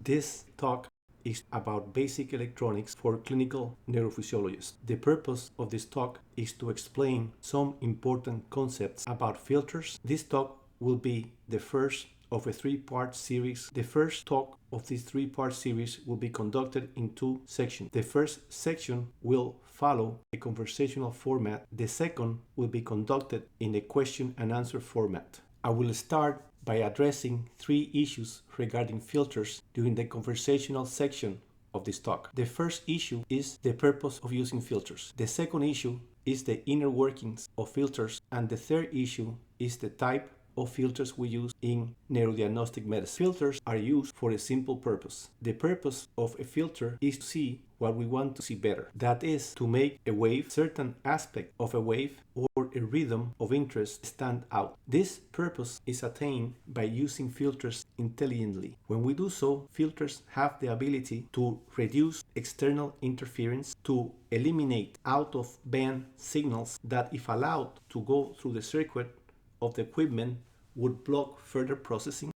This talk is about basic electronics for clinical neurophysiologists. The purpose of this talk is to explain some important concepts about filters. This talk will be the first of a three-part series. The first talk of this three-part series will be conducted in two sections. The first section will follow a conversational format. The second will be conducted in a question and answer format. I will start by addressing three issues regarding filters during the conversational section of this talk. The first issue is the purpose of using filters. The second issue is the inner workings of filters. And the third issue is the type of filters we use in neurodiagnostic medicine. Filters are used for a simple purpose. The purpose of a filter is to see what we want to see better. That is, to make a wave, certain aspect of a wave, or a rhythm of interest stand out. This purpose is attained by using filters intelligently. When we do so, filters have the ability to reduce external interference, to eliminate out-of-band signals that, if allowed to go through the circuit of the equipment, would block further processing,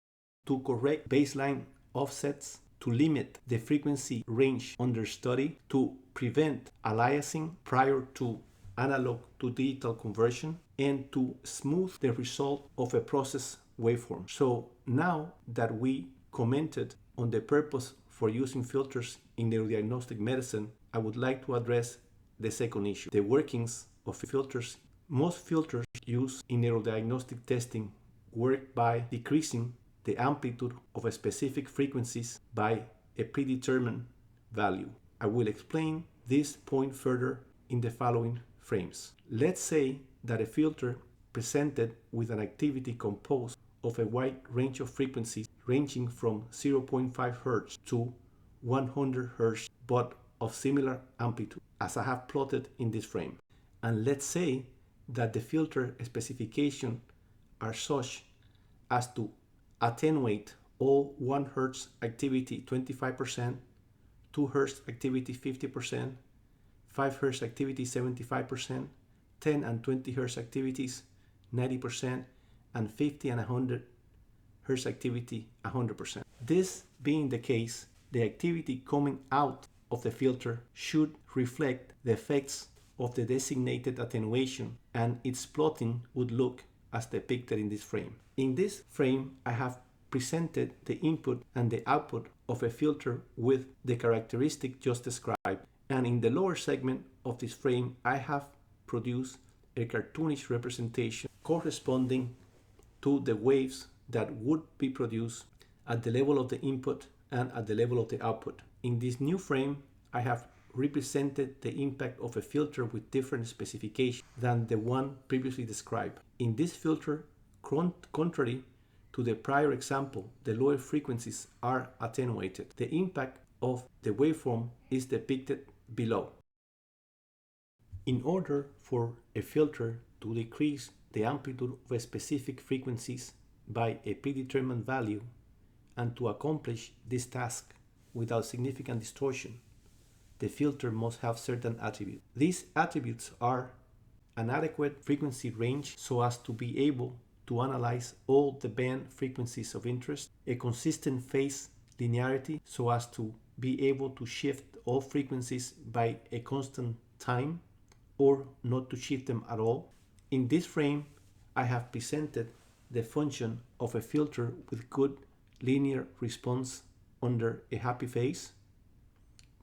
to correct baseline offsets, to limit the frequency range under study, to prevent aliasing prior to analog to digital conversion, and to smooth the result of a process waveform. So now that we commented on the purpose for using filters in neurodiagnostic medicine, I would like to address the second issue, the workings of filters. Most filters used in neurodiagnostic testing work by decreasing the amplitude of a specific frequencies by a predetermined value. I will explain this point further in the following frames. Let's say that a filter presented with an activity composed of a wide range of frequencies ranging from 0.5 Hz to 100 Hz, but of similar amplitude, as I have plotted in this frame. And let's say that the filter specifications are such as to attenuate all 1 Hz activity 25%, 2 Hz activity 50%, 5 Hz activity 75%, 10 and 20 Hz activities 90%, and 50 and 100 Hz activity 100%. This being the case, the activity coming out of the filter should reflect the effects of the designated attenuation, and its plotting would look as depicted in this frame. In this frame, I have presented the input and the output of a filter with the characteristic just described, and in the lower segment of this frame, I have produced a cartoonish representation corresponding to the waves that would be produced at the level of the input and at the level of the output. In this new frame, I have represented the impact of a filter with different specifications than the one previously described. In this filter, contrary to the prior example, the lower frequencies are attenuated. The impact of the waveform is depicted below. In order for a filter to decrease the amplitude of specific frequencies by a predetermined value, and to accomplish this task without significant distortion, the filter must have certain attributes. These attributes are an adequate frequency range so as to be able to analyze all the band frequencies of interest, a consistent phase linearity so as to be able to shift all frequencies by a constant time or not to shift them at all. In this frame, I have presented the function of a filter with good linear response under a happy phase.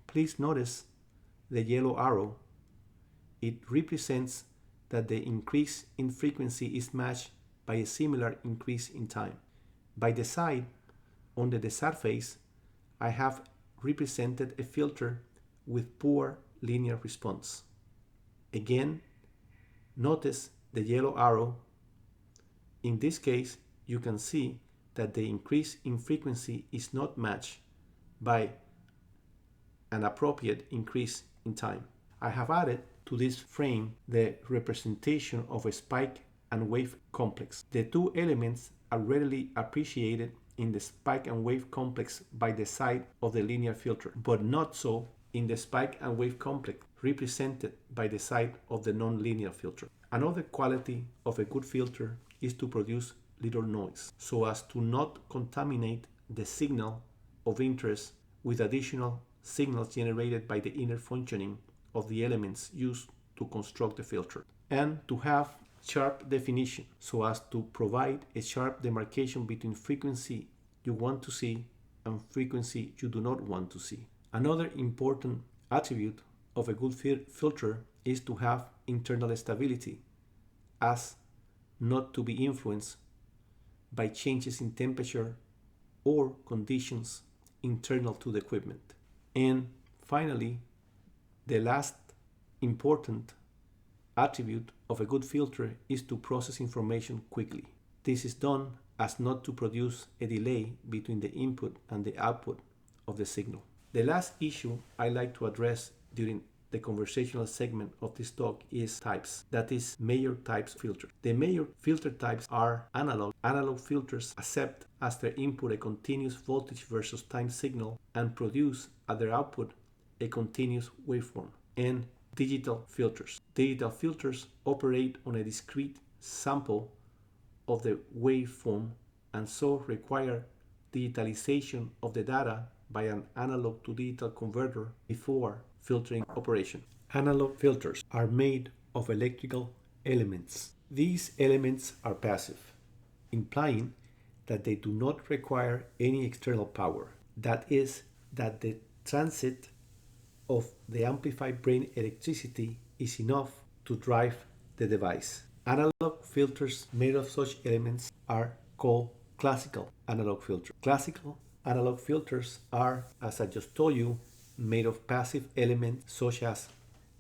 Please notice the yellow arrow. It represents that the increase in frequency is matched by a similar increase in time. By the side, under the sad phase, I have represented a filter with poor linear response. Again, notice the yellow arrow. In this case, you can see that the increase in frequency is not matched by an appropriate increase in time. I have added to this frame the representation of a spike and wave complex. The two elements are readily appreciated in the spike and wave complex by the side of the linear filter, but not so in the spike and wave complex represented by the side of the non-linear filter. Another quality of a good filter is to produce little noise so as to not contaminate the signal of interest with additional signals generated by the inner functioning of the elements used to construct the filter, and to have sharp definition so as to provide a sharp demarcation between frequency you want to see and frequency you do not want to see. Another important attribute of a good filter is to have internal stability, as not to be influenced by changes in temperature or conditions internal to the equipment. And finally, the last important attribute of a good filter is to process information quickly. This is done as not to produce a delay between the input and the output of the signal. The last issue I like to address during the conversational segment of this talk is types, that is, major types of filters. The major filter types are analog. Analog filters accept as their input a continuous voltage versus time signal and produce at their output a continuous waveform. And digital filters. Digital filters operate on a discrete sample of the waveform and so require digitalization of the data by an analog to digital converter before filtering operation. Analog filters are made of electrical elements. These elements are passive, implying that they do not require any external power. That is, that the transit of the amplified brain electricity is enough to drive the device. Analog filters made of such elements are called classical analog filters. Classical analog filters are, as I just told you, made of passive elements such as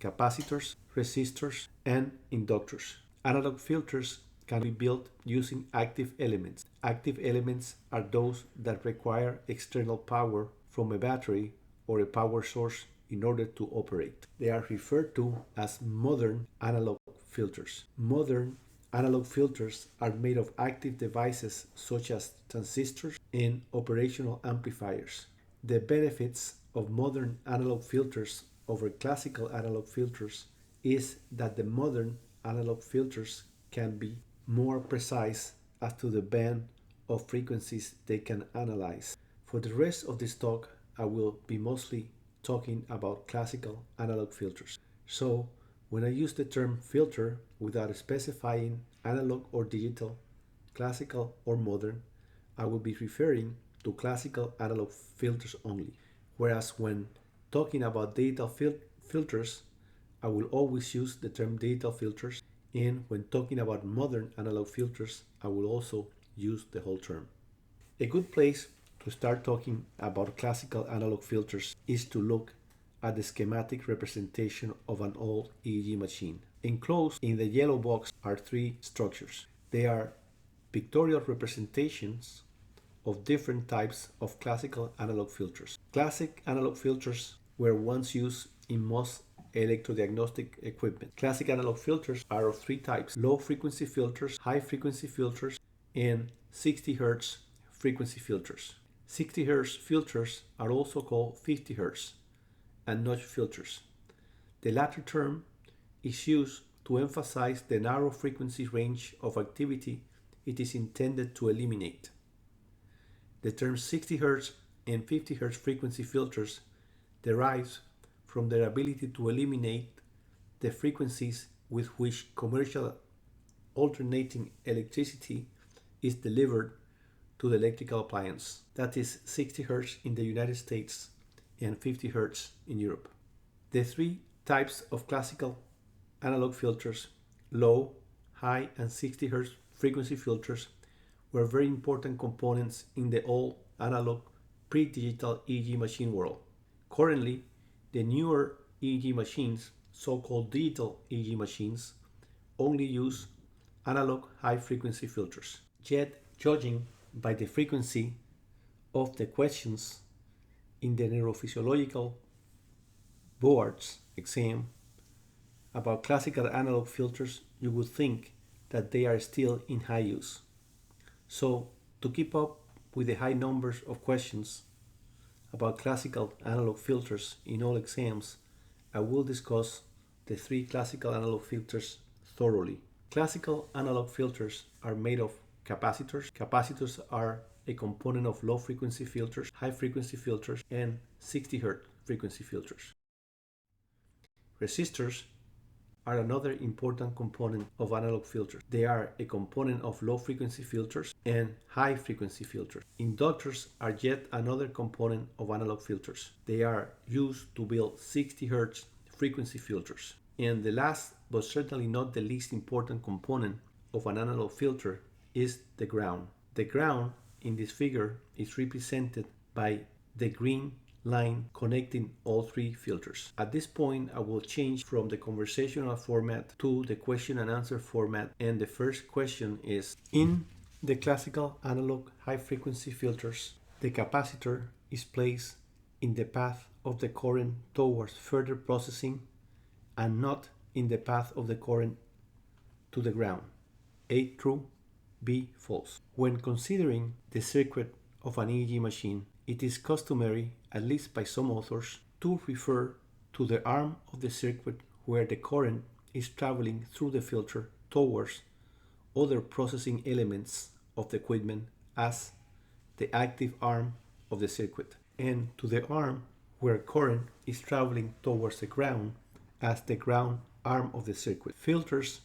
capacitors, resistors, and inductors. Analog filters can be built using active elements. Active elements are those that require external power from a battery or a power source in order to operate. They are referred to as modern analog filters. Modern analog filters are made of active devices such as transistors and operational amplifiers. The benefits of modern analog filters over classical analog filters is that the modern analog filters can be more precise as to the band of frequencies they can analyze. For the rest of this talk, I will be mostly talking about classical analog filters. So, when I use the term filter without specifying analog or digital, classical or modern, I will be referring to classical analog filters only. Whereas when talking about digital filters, I will always use the term digital filters, and when talking about modern analog filters, I will also use the whole term. A good place to start talking about classical analog filters is to look at the schematic representation of an old EEG machine. Enclosed in the yellow box are three structures. They are pictorial representations of different types of classical analog filters. Classic analog filters were once used in most electrodiagnostic equipment. Classic analog filters are of three types: low frequency filters, high frequency filters, and 60 Hz frequency filters. 60 Hz filters are also called 50 Hz and notch filters. The latter term is used to emphasize the narrow frequency range of activity it is intended to eliminate. The term 60 Hz and 50 Hz frequency filters derives from their ability to eliminate the frequencies with which commercial alternating electricity is delivered to the electrical appliance. That is 60 Hz in the United States and 50 Hz in Europe. The three types of classical analog filters, low, high, and 60 Hz frequency filters, were very important components in the old analog pre-digital EEG machine world. Currently, the newer EEG machines, so-called digital EEG machines, only use analog high-frequency filters. Yet, judging by the frequency of the questions in the neurophysiological boards exam about classical analog filters, you would think that they are still in high use. So, to keep up with the high numbers of questions about classical analog filters in all exams, I will discuss the three classical analog filters thoroughly. Classical analog filters are made of capacitors. Capacitors are a component of low frequency filters, high frequency filters, and 60 Hz frequency filters. Resistors are another important component of analog filters. They are a component of low frequency filters and high frequency filters. Inductors are yet another component of analog filters. They are used to build 60 Hz frequency filters. And the last, but certainly not the least important component of an analog filter is the ground. The ground in this figure is represented by the green line connecting all three filters. At this point, I will change from the conversational format to the question and answer format, and the first question is: in the classical analog high frequency filters, the capacitor is placed in the path of the current towards further processing and not in the path of the current to the ground. A, true; B, false. When considering the circuit of an EEG machine, it is customary, at least by some authors, to refer to the arm of the circuit where the current is traveling through the filter towards other processing elements of the equipment as the active arm of the circuit, and to the arm where current is traveling towards the ground as the ground arm of the circuit. Filters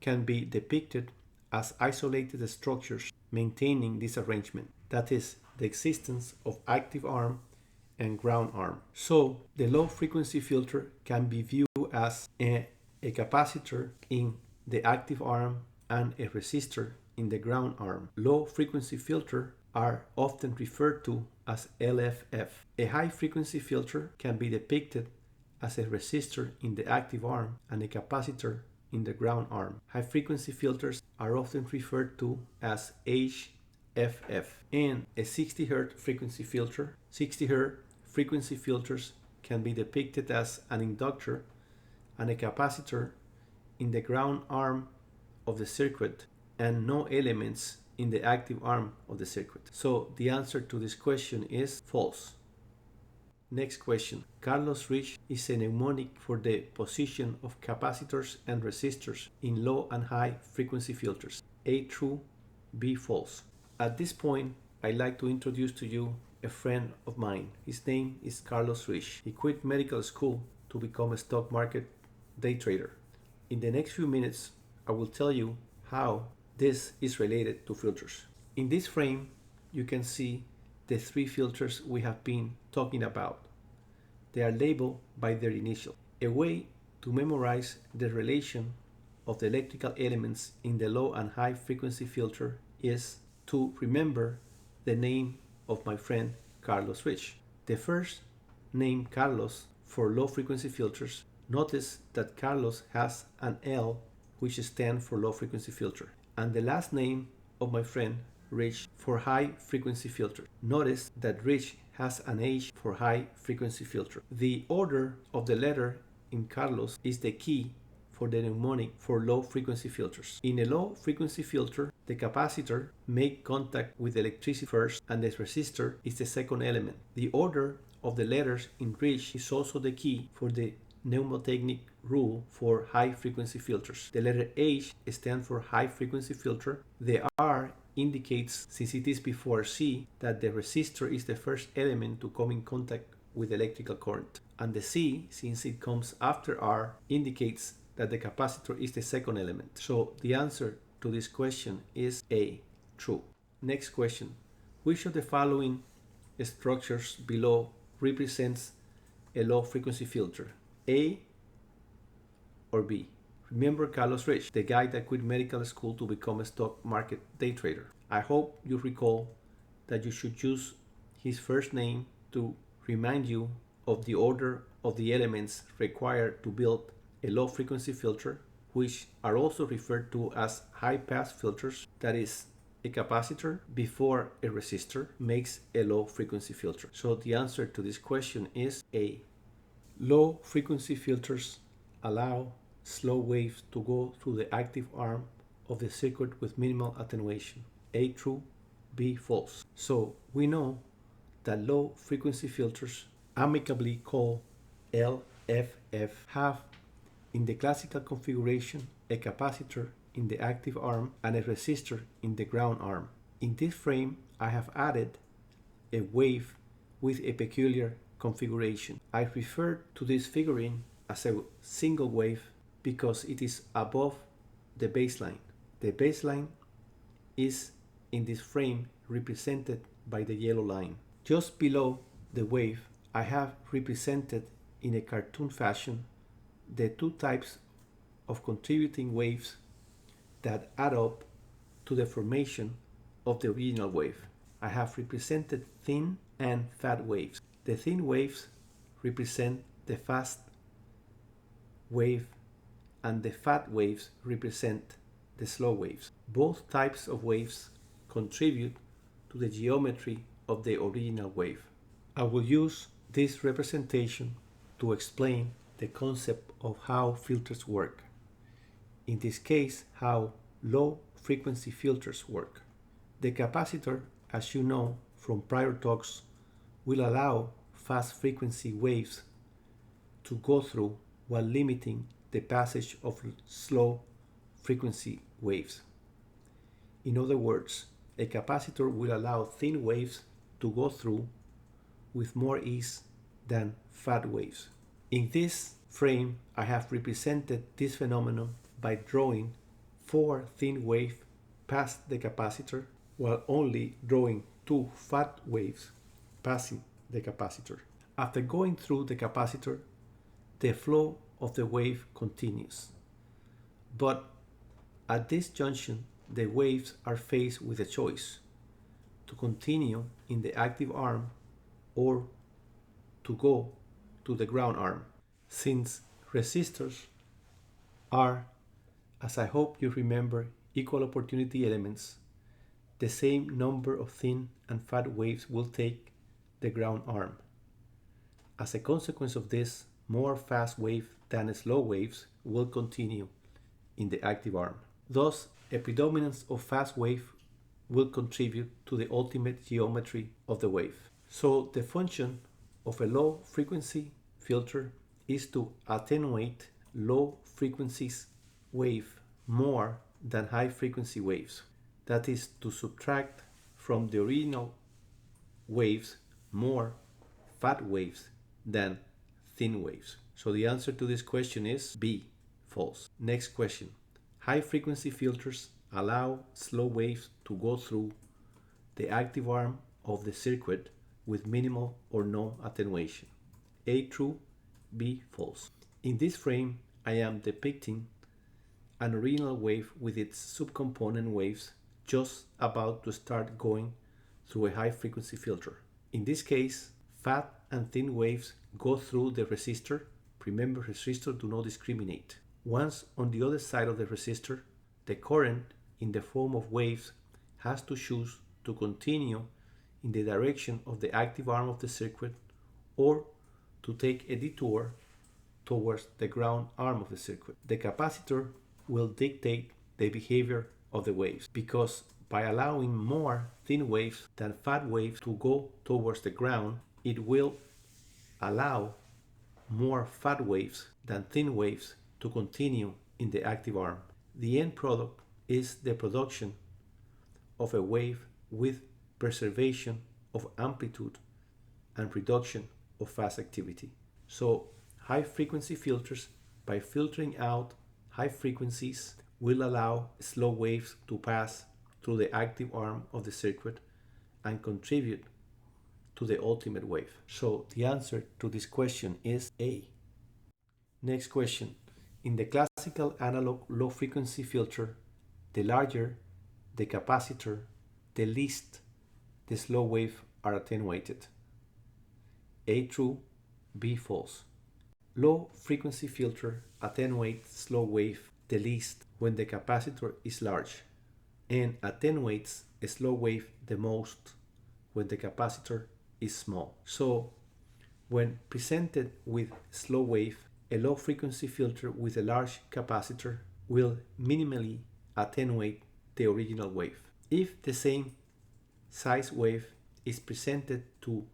can be depicted as isolated structures maintaining this arrangement, that is, the existence of active arm and ground arm. So the low frequency filter can be viewed as a capacitor in the active arm and a resistor in the ground arm. Low frequency filters are often referred to as LFF. A high frequency filter can be depicted as a resistor in the active arm and a capacitor in the ground arm. High frequency filters are often referred to as HFF. And a 60 Hz frequency filter. 60 Hz frequency filters can be depicted as an inductor and a capacitor in the ground arm of the circuit and no elements in the active arm of the circuit. So the answer to this question is false. Next question. Carlos Rich is a mnemonic for the position of capacitors and resistors in low and high frequency filters. A, true; B, false. At this point, I'd like to introduce to you a friend of mine. His name is Carlos Rich. He quit medical school to become a stock market day trader. In the next few minutes, I will tell you how this is related to filters. In this frame, you can see the three filters we have been talking about. They are labeled by their initial. A way to memorize the relation of the electrical elements in the low and high frequency filter is to remember the name of my friend Carlos Rich. The first name, Carlos, for low frequency filters, notice that Carlos has an L which stands for low frequency filter, and the last name of my friend Rich for high frequency filter. Notice that Rich has an H for high frequency filter. The order of the letter in Carlos is the key for the mnemonic for low frequency filters. In a low frequency filter, the capacitor makes contact with electricity first and the resistor is the second element. The order of the letters in Rich is also the key for the mnemotechnic rule for high frequency filters. The letter H stands for high frequency filter. The R indicates, since it is before C, that the resistor is the first element to come in contact with electrical current. And the C, since it comes after R, indicates that the capacitor is the second element. So the answer to this question is A, true. Next question. Which of the following structures below represents a low frequency filter? A or B? Remember Carlos Rich, the guy that quit medical school to become a stock market day trader. I hope you recall that you should use his first name to remind you of the order of the elements required to build a low frequency filter, which are also referred to as high pass filters. That is, a capacitor before a resistor makes a low frequency filter. So the answer to this question is A. Low frequency filters allow slow waves to go through the active arm of the circuit with minimal attenuation. A, true; B, false. So we know that low frequency filters, amicably called LFF, have in the classical configuration a capacitor in the active arm and a resistor in the ground arm. In this frame, I have added a wave with a peculiar configuration. I refer to this figurine as a single wave because it is above the baseline. The baseline is in this frame represented by the yellow line. Just below the wave, I have represented in a cartoon fashion the two types of contributing waves that add up to the formation of the original wave. I have represented thin and fat waves. The thin waves represent the fast wave and the fat waves represent the slow waves. Both types of waves contribute to the geometry of the original wave. I will use this representation to explain the concept of how filters work. In this case, how low frequency filters work. The capacitor, as you know from prior talks, will allow fast frequency waves to go through while limiting the passage of slow frequency waves. In other words, a capacitor will allow thin waves to go through with more ease than fat waves. In this frame, I have represented this phenomenon by drawing 4 thin waves past the capacitor, while only drawing 2 fat waves passing the capacitor. After going through the capacitor, the flow of the wave continues. But at this junction, the waves are faced with a choice: to continue in the active arm or to go to the ground arm. Since resistors are, as I hope you remember, equal opportunity elements, the same number of thin and fat waves will take the ground arm. As a consequence of this, more fast waves than slow waves will continue in the active arm. Thus, a predominance of fast wave will contribute to the ultimate geometry of the wave. So the function of a low frequency filter is to attenuate low frequencies wave more than high frequency waves. That is, to subtract from the original waves more fat waves than thin waves. So the answer to this question is B, false. Next question. High frequency filters allow slow waves to go through the active arm of the circuit with minimal or no attenuation. A, true, B, false. In this frame, I am depicting an original wave with its subcomponent waves just about to start going through a high frequency filter. In this case, fat and thin waves go through the resistor. Remember, resistors do not discriminate. Once on the other side of the resistor, the current in the form of waves has to choose to continue in the direction of the active arm of the circuit or to take a detour towards the ground arm of the circuit. The capacitor will dictate the behavior of the waves, because by allowing more thin waves than fat waves to go towards the ground, it will allow more fat waves than thin waves to continue in the active arm. The end product is the production of a wave with preservation of amplitude and reduction of fast activity. So high frequency filters, by filtering out high frequencies, will allow slow waves to pass through the active arm of the circuit and contribute to the ultimate wave. So the answer to this question is A. Next question. In the classical analog low frequency filter, the larger the capacitor, the least the slow wave are attenuated. A, true, B, false. Low frequency filter attenuates slow wave the least when the capacitor is large, and attenuates a slow wave the most when the capacitor is small. So when presented with slow wave, a low frequency filter with a large capacitor will minimally attenuate the original wave. If the same size wave is presented to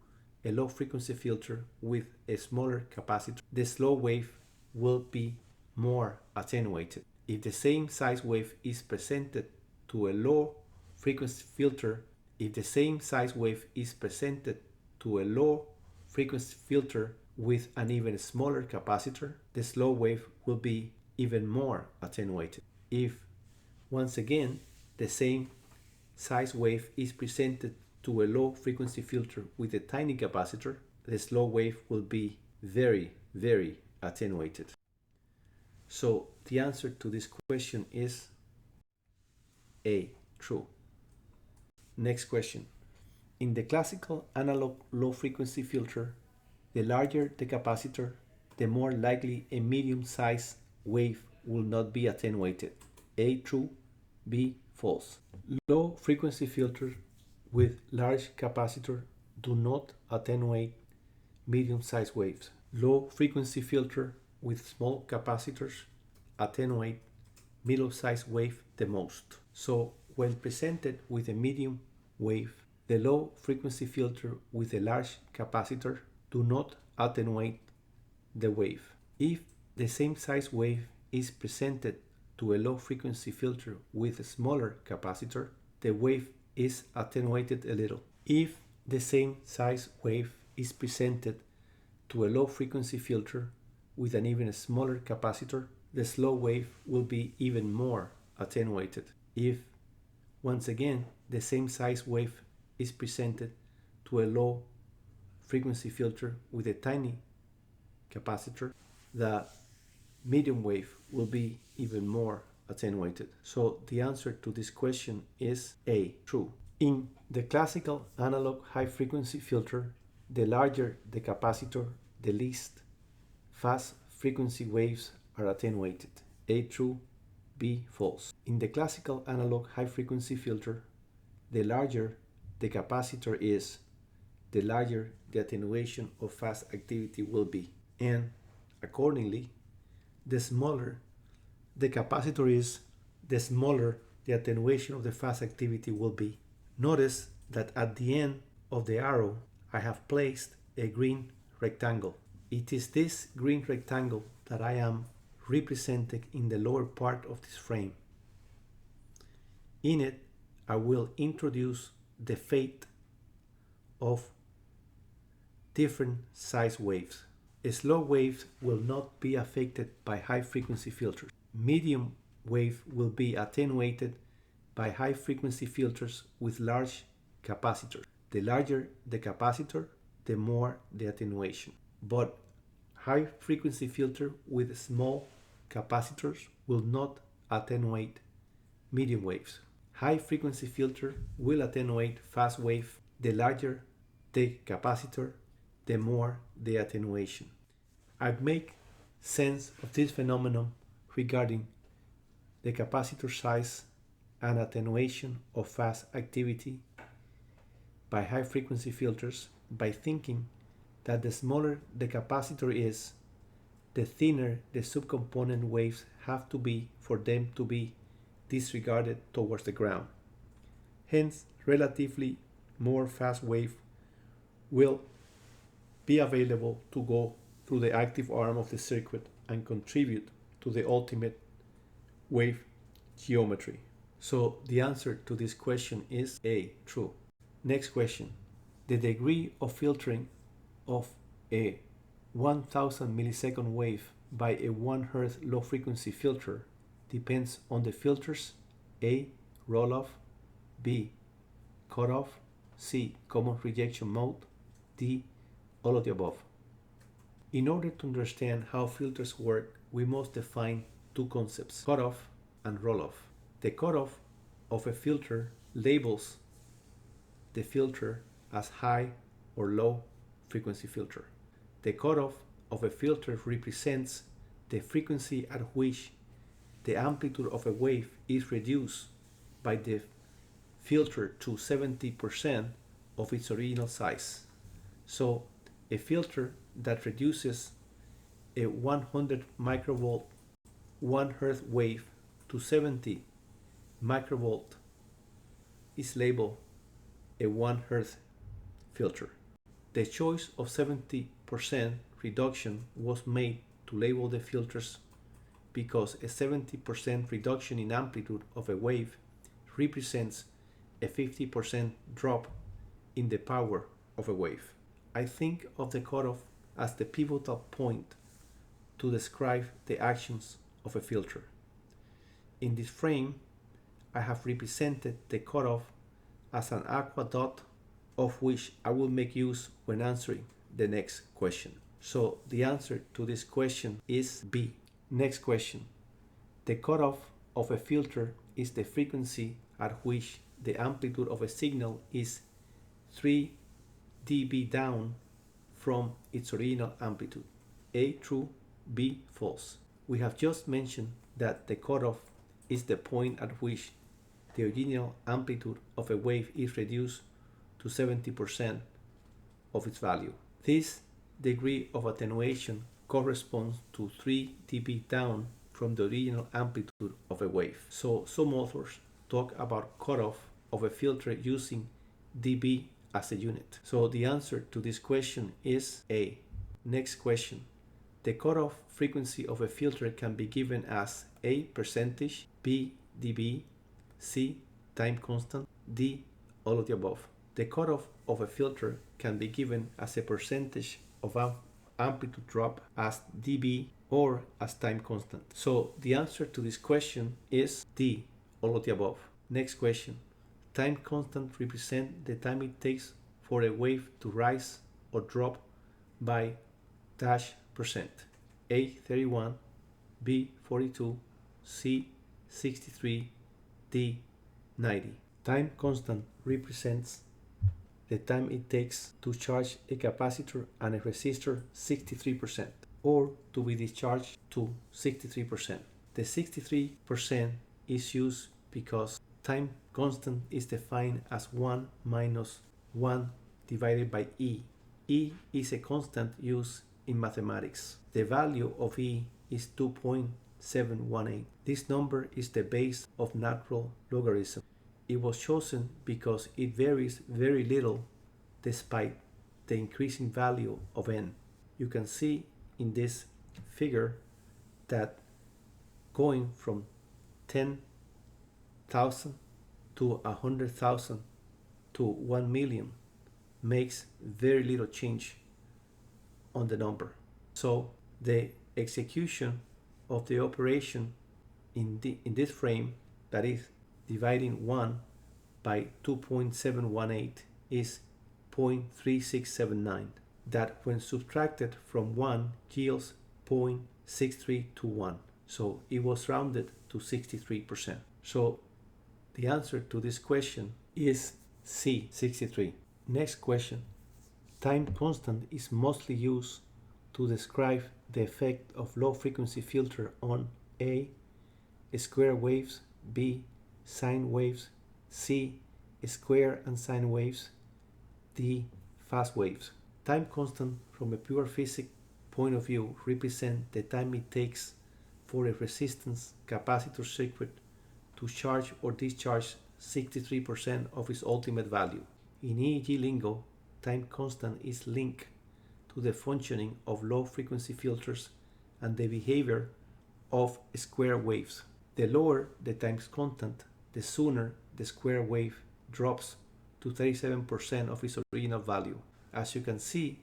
a low frequency filter with a smaller capacitor, the slow wave will be more attenuated. If the same size wave is presented to a low frequency filter if the same size wave is presented to a low frequency filter with an even smaller capacitor, the slow wave will be even more attenuated. If, once again, the same size wave is presented to a low frequency filter with a tiny capacitor, the slow wave will be very, very attenuated. So the answer to this question is A, true. Next question. In the classical analog low frequency filter, the larger the capacitor, the more likely a medium size wave will not be attenuated. A, true. B, false. Low frequency filters with large capacitor do not attenuate medium size waves. Low frequency filter with small capacitors attenuate middle size wave the most. So when presented with a medium wave, the low frequency filter with a large capacitor do not attenuate the wave. If the same size wave is presented to a low frequency filter with a smaller capacitor, the wave is attenuated a little. If the same size wave is presented to a low frequency filter with an even smaller capacitor, the slow wave will be even more attenuated. If, once again, the same size wave is presented to a low frequency filter with a tiny capacitor, the medium wave will be even more attenuated. So the answer to this question is A, true. In the classical analog high frequency filter, the larger the capacitor, the least fast frequency waves are attenuated. A, true. B, false. In the classical analog high frequency filter, the larger the capacitor is, the larger the attenuation of fast activity will be. And accordingly, the smaller the capacitor is, the smaller the attenuation of the fast activity will be. Notice that at the end of the arrow, I have placed a green rectangle. It is this green rectangle that I am representing in the lower part of this frame. In it, I will introduce the fate of different size waves. Slow waves will not be affected by high frequency filters. Medium wave will be attenuated by high frequency filters with large capacitors. The larger the capacitor, the more the attenuation. But high frequency filter with small capacitors will not attenuate medium waves. High frequency filter will attenuate fast wave. The larger the capacitor, the more the attenuation. I make sense of this phenomenon regarding the capacitor size and attenuation of fast activity by high frequency filters by thinking that the smaller the capacitor is, the thinner the subcomponent waves have to be for them to be disregarded towards the ground. Hence, relatively more fast wave will be available to go through the active arm of the circuit and contribute to the ultimate wave geometry. So the answer to this question is A, true. Next question. The degree of filtering of a 1000 millisecond wave by a 1 Hz low frequency filter depends on the filter's A, roll-off, B, cutoff, C, common rejection mode, D, all of the above. In order to understand how filters work, we must define two concepts, cutoff and roll-off. The cutoff of a filter labels the filter as high or low frequency filter. The cutoff of a filter represents the frequency at which the amplitude of a wave is reduced by the filter to 70% of its original size. So a filter that reduces a 100 microvolt 1 Hz wave to 70 microvolt is labeled a 1 Hz filter. The choice of 70% reduction was made to label the filters because a 70% reduction in amplitude of a wave represents a 50% drop in the power of a wave. I think of the cutoff as the pivotal point to describe the actions of a filter. In this frame, I have represented the cutoff as an aqua dot of which I will make use when answering the next question. So the answer to this question is B. Next question. The cutoff of a filter is the frequency at which the amplitude of a signal is 3 dB down from its original amplitude. A true, B false. We have just mentioned that the cutoff is the point at which the original amplitude of a wave is reduced to 70% of its value. This degree of attenuation corresponds to 3 dB down from the original amplitude of a wave. So some authors talk about cutoff of a filter using dB as a unit. So the answer to this question is A. Next question. The cutoff frequency of a filter can be given as A percentage, B dB, C time constant, D all of the above. The cutoff of a filter can be given as a percentage of amplitude drop, as dB, or as time constant. So the answer to this question is D, all of the above. Next question. Time constant represents the time it takes for a wave to rise or drop by dash percent. A 31, B 42, C 63, D 90. Time constant represents the time it takes to charge a capacitor and a resistor 63%, or to be discharged to 63%. The 63% is used because time constant is defined as 1 minus 1 divided by E. E is a constant used in mathematics. The value of E is 2.718. This number is the base of natural logarithm. It was chosen because it varies very little despite the increasing value of n. You can see in this figure that going from 10,000 to 100,000 to 1 million makes very little change on the number. So the execution of the operation in this frame, that is dividing 1 by 2.718, is 0.3679. That when subtracted from 1 yields 0.6321. So it was rounded to 63%. So the answer to this question is C, 63. Next question. Time constant is mostly used to describe the effect of low frequency filter on A. Square waves, B. Sine waves, C. Square and sine waves, D. Fast waves. Time constant from a pure physics point of view represents the time it takes for a resistance capacitor circuit to charge or discharge 63% of its ultimate value. In EEG lingo, time constant is linked to the functioning of low frequency filters and the behavior of square waves. The lower the time constant, the sooner the square wave drops to 37% of its original value. As you can see,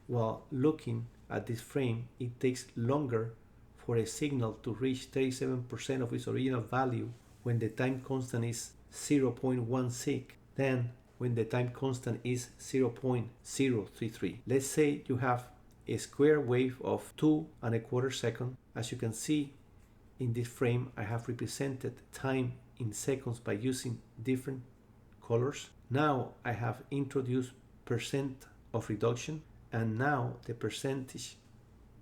while looking at this frame, it takes longer for a signal to reach 37% of its original value when the time constant is 0.16 than when the time constant is 0.033. Let's say you have a square wave of 2¼ seconds. As you can see in this frame, I have represented time in seconds by using different colors. Now I have introduced percent of reduction, and now the percentage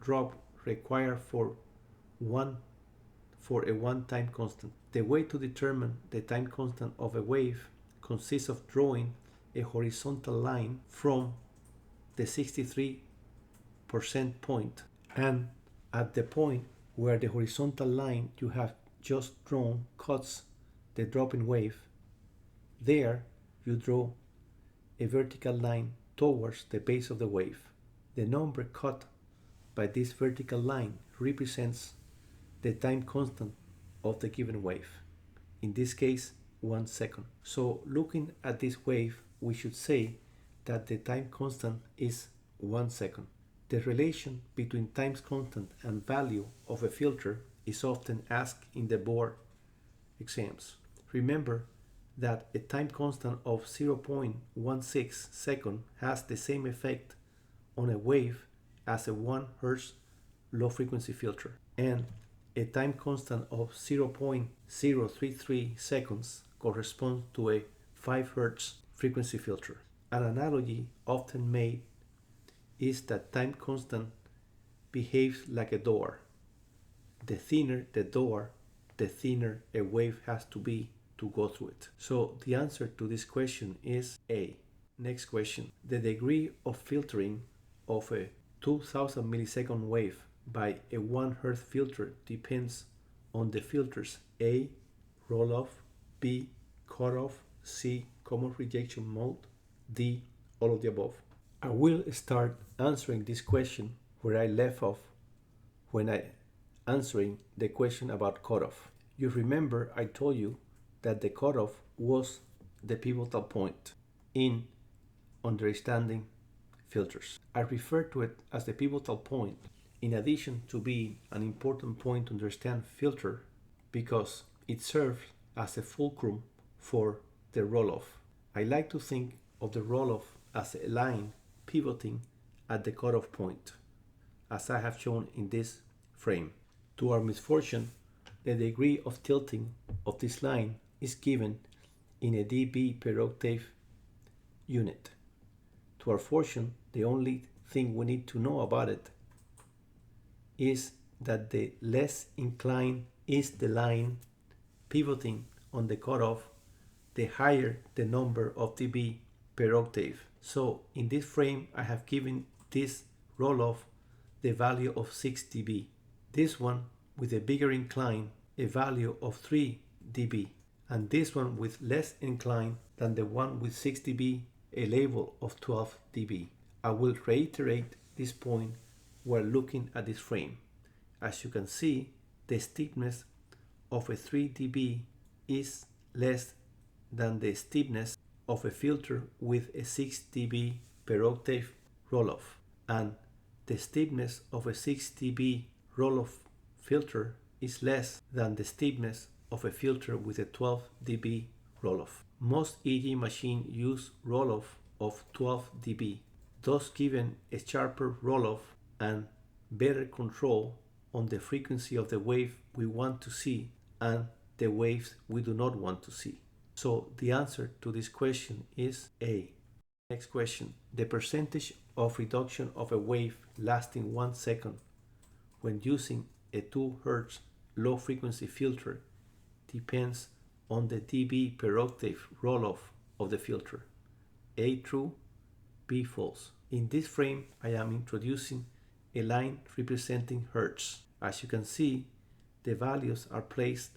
drop required for a one time constant. The way to determine the time constant of a wave consists of drawing a horizontal line from the 63% point, and at the point where the horizontal line you have just drawn cuts the drop in wave, there you draw a vertical line towards the base of the wave. The number cut by this vertical line represents the time constant of the given wave. In this case, 1 second. So looking at this wave, we should say that the time constant is 1 second. The relation between time constant and value of a filter is often asked in the board exams. Remember that a time constant of 0.16 second has the same effect on a wave as a 1 Hz low frequency filter, and a time constant of 0.033 seconds corresponds to a 5 Hz frequency filter. An analogy often made is that time constant behaves like a door. The thinner the door, the thinner a wave has to be to go through it. So the answer to this question is A. Next question. The degree of filtering of a 2000 millisecond wave by a 1 Hz filter depends on the filters A. Roll-off, B. Cutoff, C. Common rejection mode, D. All of the above. I will start answering this question where I left off when I answering the question about cutoff. You remember I told you that the cutoff was the pivotal point in understanding filters. I refer to it as the pivotal point in addition to being an important point to understand filter because it serves as a fulcrum for the roll-off. I like to think of the roll-off as a line pivoting at the cutoff point, as I have shown in this frame. To our misfortune, the degree of tilting of this line is given in a dB per octave unit. To our fortune, the only thing we need to know about it is that the less inclined is the line pivoting on the cutoff, the higher the number of dB per octave. So in this frame, I have given this roll-off the value of 6 dB. This one with a bigger incline, a value of 3 dB. And this one with less incline than the one with 6 dB, a label of 12 dB. I will reiterate this point while looking at this frame. As you can see, the steepness of a 3 dB is less than the steepness of a filter with a 6 dB per octave roll-off, and the steepness of a 6 dB roll-off filter is less than the steepness of a filter with a 12 dB roll-off. Most EEG machines use roll-off of 12 dB, thus giving a sharper roll-off and better control on the frequency of the wave we want to see and the waves we do not want to see. So the answer to this question is A. Next question. The percentage of reduction of a wave lasting 1 second when using a 2 Hz low frequency filter depends on the dB per octave roll-off of the filter. A true, B false. In this frame, I am introducing a line representing Hertz. As you can see, the values are placed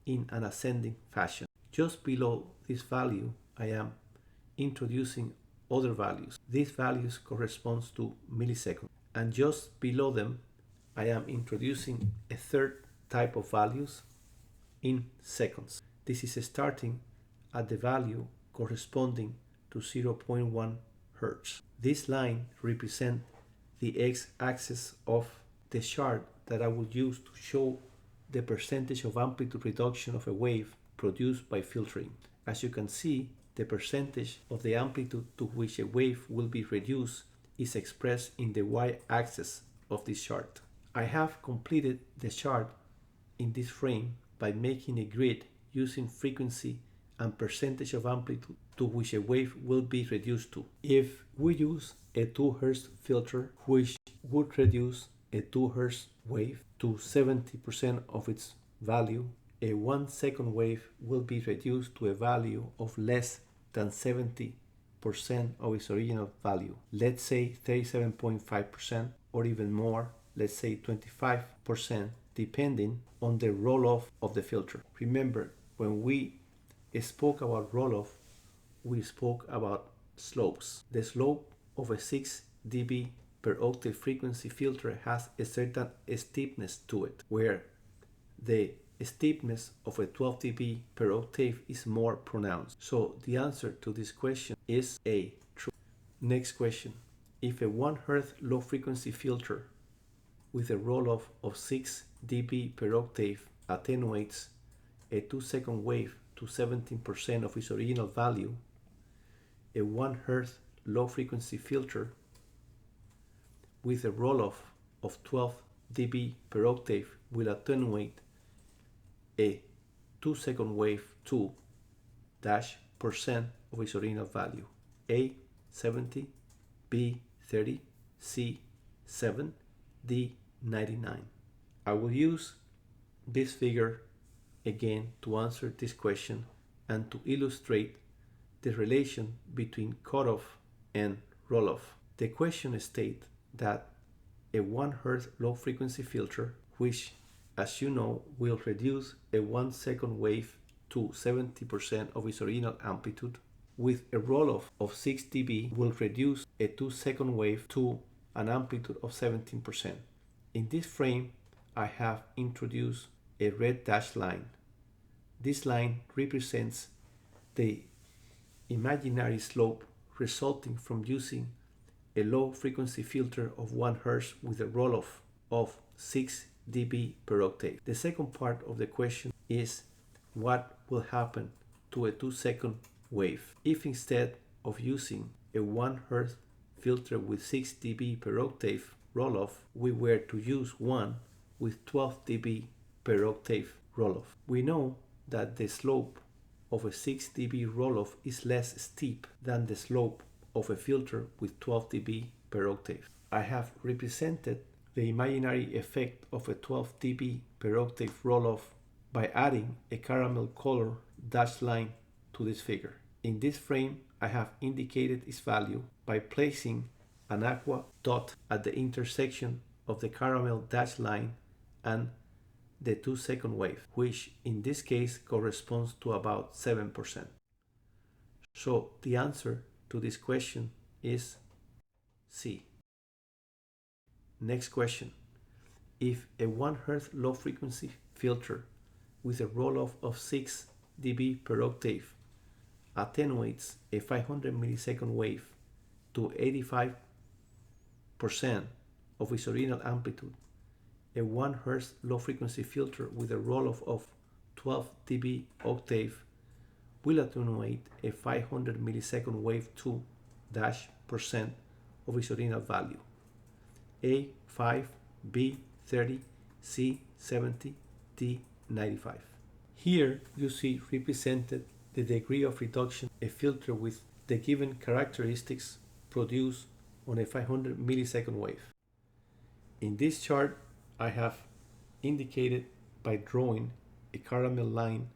in an ascending fashion. Just below this value, I am introducing other values. These values correspond to milliseconds. And just below them, I am introducing a third type of values in seconds. This is starting at the value corresponding to 0.1 Hertz. This line represents the x-axis of the chart that I will use to show the percentage of amplitude reduction of a wave produced by filtering. As you can see, the percentage of the amplitude to which a wave will be reduced is expressed in the y-axis of this chart. I have completed the chart in this frame by making a grid using frequency and percentage of amplitude to which a wave will be reduced to. If we use a 2 Hz filter, which would reduce a 2 Hz wave to 70% of its value, a 1 second wave will be reduced to a value of less than 70% of its original value. Let's say 37.5% or even more, let's say 25%, depending on the roll-off of the filter. Remember, when we spoke about roll-off, we spoke about slopes. The slope of a 6 dB per octave frequency filter has a certain steepness to it, where the steepness of a 12 dB per octave is more pronounced. So the answer to this question is A, true. Next question. If a 1 Hz low frequency filter with a roll-off of 6 dB per octave attenuates a 2-second wave to 17% of its original value, a 1 Hz low frequency filter with a roll-off of 12 dB per octave will attenuate a 2-second wave to -% of its original value. A 70, B 30, C 7, D 99. I will use this figure again to answer this question and to illustrate the relation between cutoff and roll-off. The question states that a 1 Hz low frequency filter, which as you know will reduce a 1-second wave to 70% of its original amplitude, with a roll-off of 6 dB will reduce a 2-second wave to an amplitude of 17%. In this frame, I have introduced a red dashed line. This line represents the imaginary slope resulting from using a low frequency filter of 1 Hz with a roll-off of 6 dB per octave. The second part of the question is what will happen to a 2-second wave if instead of using a 1 Hz filter with 6 dB per octave roll-off, we were to use one with 12 dB per octave roll-off. We know that the slope of a 6 dB roll-off is less steep than the slope of a filter with 12 dB per octave. I have represented the imaginary effect of a 12 dB per octave roll-off by adding a caramel color dashed line to this figure. In this frame, I have indicated its value by placing an aqua dot at the intersection of the caramel dashed line and the 2-second wave, which in this case corresponds to about 7%. So the answer to this question is C. Next question. If a 1 Hz low frequency filter with a roll-off of 6 dB per octave attenuates a 500 millisecond wave to 85% of its original amplitude, a 1 Hz low frequency filter with a roll-off of 12 dB octave will attenuate a 500 millisecond wave to -% of its original value. A 5, B 30, C 70, D 95. Here you see represented the degree of reduction a filter with the given characteristics produce on a 500 millisecond wave. In this chart, I have indicated by drawing a caramel line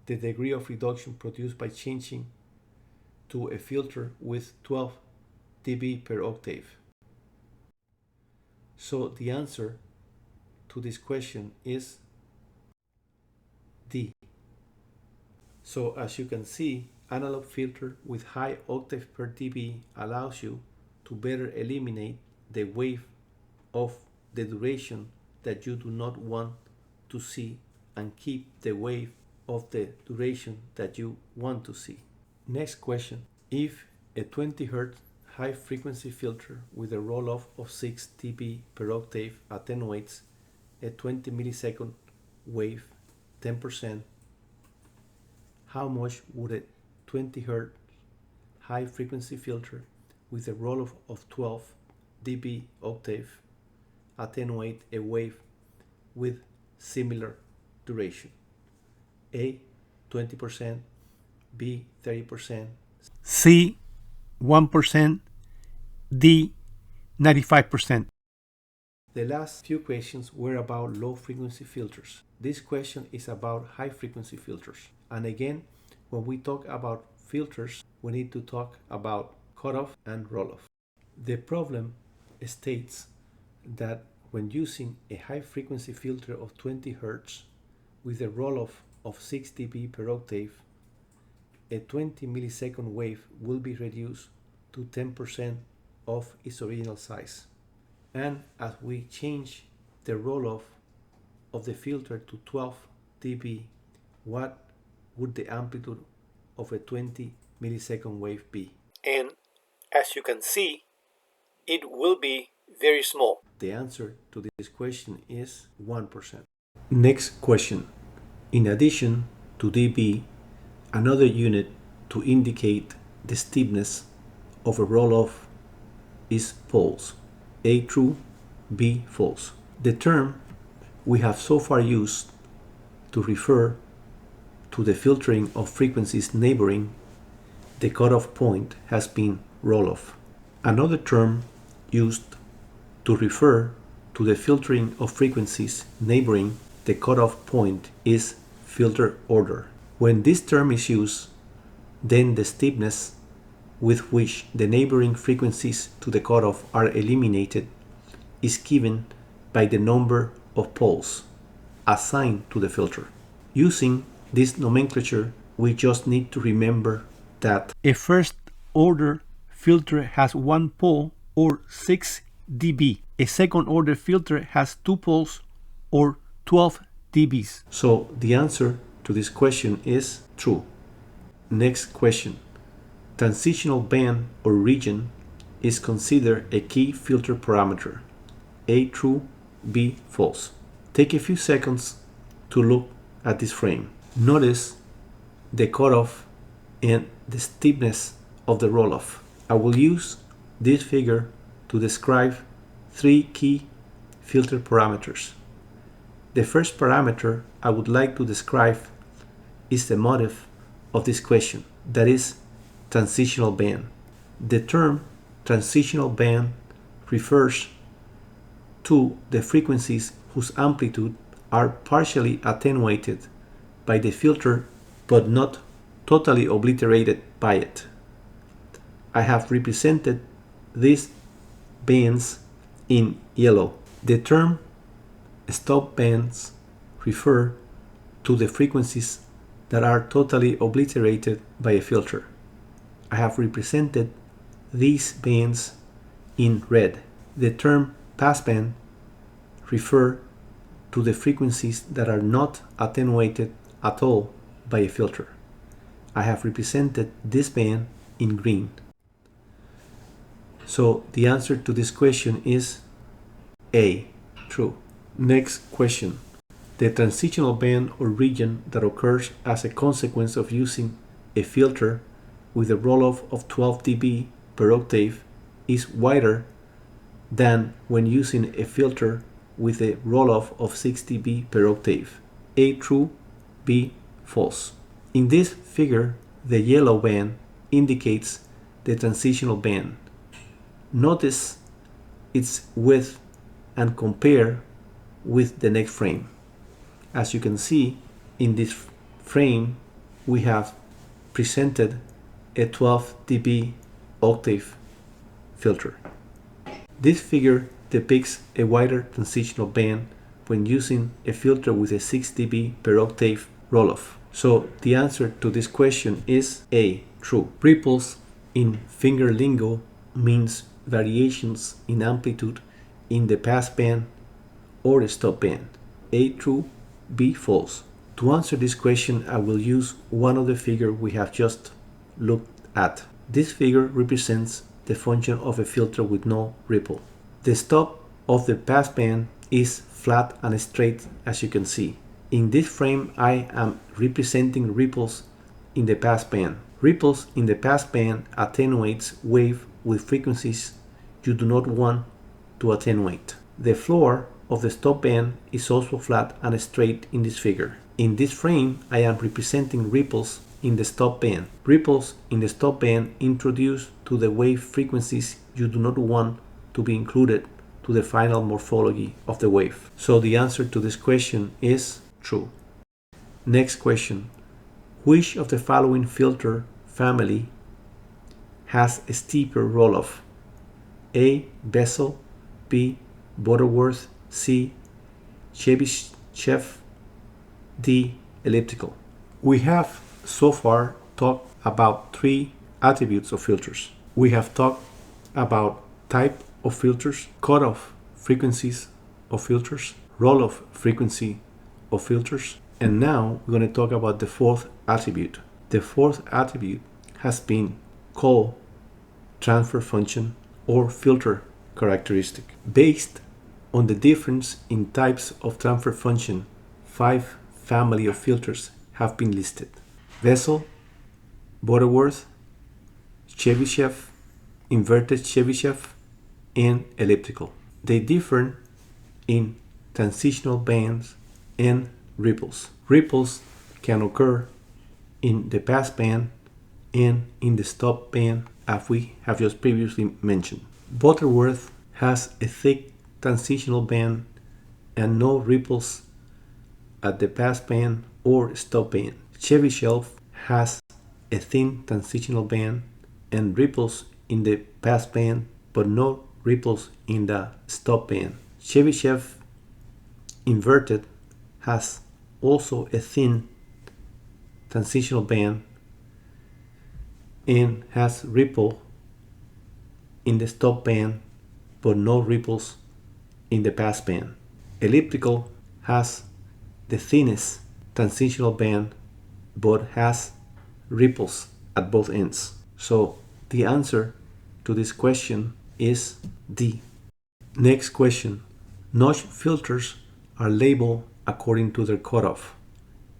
the degree of reduction produced by changing to a filter with 12 dB per octave. So the answer to this question is D. So as you can see, analog filter with high octave per dB allows you to better eliminate the wave of the duration that you do not want to see and keep the wave of the duration that you want to see. Next question. If a 20 Hz high frequency filter with a roll-off of 6 dB per octave attenuates a 20 millisecond wave 10%, how much would a 20 Hz high frequency filter with a roll-off of 12 dB octave attenuate a wave with similar duration? A 20%, B 30%, C 1%, D 95%. The last few questions were about low frequency filters. This question is about high frequency filters. And again, when we talk about filters, we need to talk about cutoff and roll-off. The problem states that when using a high frequency filter of 20 Hz with a roll-off of 6 dB per octave, a 20 millisecond wave will be reduced to 10% of its original size. And as we change the roll-off of the filter to 12 dB, what would the amplitude of a 20 millisecond wave be? And as you can see, it will be very small. The answer to this question is 1%. Next question. In addition to dB, another unit to indicate the steepness of a roll-off is pulse. A true, B false. The term we have so far used to refer to the filtering of frequencies neighboring the cutoff point has been roll-off. Another term used to refer to the filtering of frequencies neighboring the cutoff point is filter order. When this term is used, then the steepness with which the neighboring frequencies to the cutoff are eliminated is given by the number of poles assigned to the filter. Using this nomenclature, we just need to remember that a first order filter has 1 pole or 6 dB. A second order filter has 2 poles or 12 dBs. So the answer to this question is true. Next question. Transitional band or region is considered a key filter parameter. A true, B false. Take a few seconds to look at this frame. Notice the cutoff and the steepness of the roll-off. I will use this figure to describe 3 key filter parameters. The first parameter I would like to describe is the motive of this question, that is transitional band. The term transitional band refers to the frequencies whose amplitude are partially attenuated by the filter but not totally obliterated by it. I have represented these bands in yellow. The term stop bands refer to the frequencies that are totally obliterated by a filter. I have represented these bands in red. The term passband refer to the frequencies that are not attenuated at all by a filter. I have represented this band in green. So the answer to this question is A, true. Next question. The transitional band or region that occurs as a consequence of using a filter with a roll-off of 12 dB per octave is wider than when using a filter with a roll-off of 6 dB per octave. A true, B false. In this figure, the yellow band indicates the transitional band. Notice its width and compare with the next frame. As you can see, in this frame, we have presented a 12 dB octave filter. This figure depicts a wider transitional band when using a filter with a 6 dB per octave roll-off. So the answer to this question is A, true. Ripples in finger lingo means variations in amplitude in the pass band or stop band. A true, B false. To answer this question, I will use one of the figures we have just looked at. This figure represents the function of a filter with no ripple. The stop of the pass band is flat and straight, as you can see. In this frame, I am representing ripples in the pass band. Ripples in the pass band attenuates wave with frequencies you do not want to attenuate. The floor of the stop band is also flat and straight in this figure. In this frame, I am representing ripples in the stop band. Ripples in the stop band introduce to the wave frequencies you do not want to be included to the final morphology of the wave. So the answer to this question is true. Next question. Which of the following filter family has a steeper roll-off? A. Bessel, B. Butterworth, C. Chebyshev, D. Elliptical. We have so far talked about 3 attributes of filters. We have talked about type of filters, cutoff frequencies of filters, roll-off frequency of filters, And now we're going to talk about the fourth attribute. The fourth attribute has been called transfer function or filter characteristic. Based on the difference in types of transfer function, 5 family of filters have been listed: Bessel, Butterworth, Chebyshev, inverted Chebyshev, and elliptical. They differ in transitional bands and ripples. Ripples can occur in the pass band and in the stop band, as we have just previously mentioned. Butterworth has a thick transitional band and no ripples at the pass band or stop band. Chebyshev has a thin transitional band and ripples in the pass band, but no ripples in the stop band. Chebyshev inverted has also a thin transitional band and has ripple in the stop band, but no ripples in the pass band. Elliptical has the thinnest transitional band, but has ripples at both ends. So the answer to this question is D. Next question. Notch filters are labeled according to their cutoff.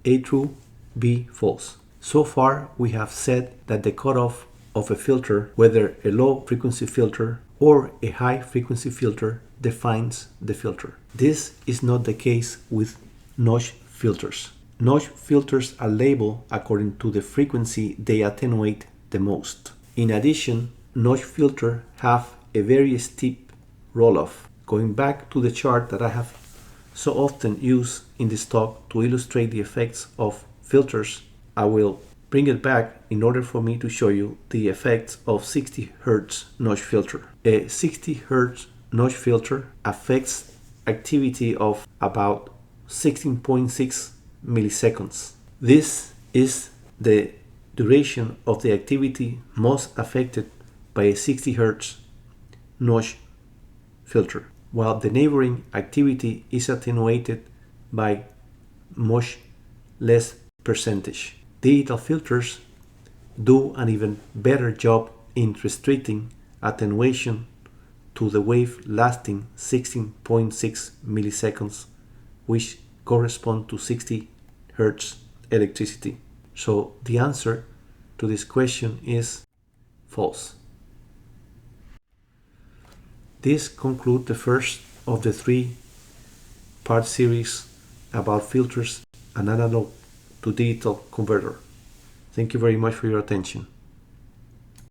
A true, B false. So far we have said that the cutoff of a filter, whether a low frequency filter or a high frequency filter, defines the filter. This is not the case with notch filters. Notch filters are labeled according to the frequency they attenuate the most. In addition, notch filters have a very steep roll-off. Going back to the chart that I have so often used in this talk to illustrate the effects of filters, I will bring it back in order for me to show you the effects of 60 Hz notch filter. A 60 Hz notch filter affects activity of about 16.6 milliseconds. This is the duration of the activity most affected by a 60 Hz notch filter, while the neighboring activity is attenuated by much less percentage. Digital filters do an even better job in restricting attenuation to the wave lasting 16.6 milliseconds, which correspond to 60 Hz electricity. So the answer to this question is false. This concludes the first of the 3-part series about filters and analog to digital converter. Thank you very much for your attention.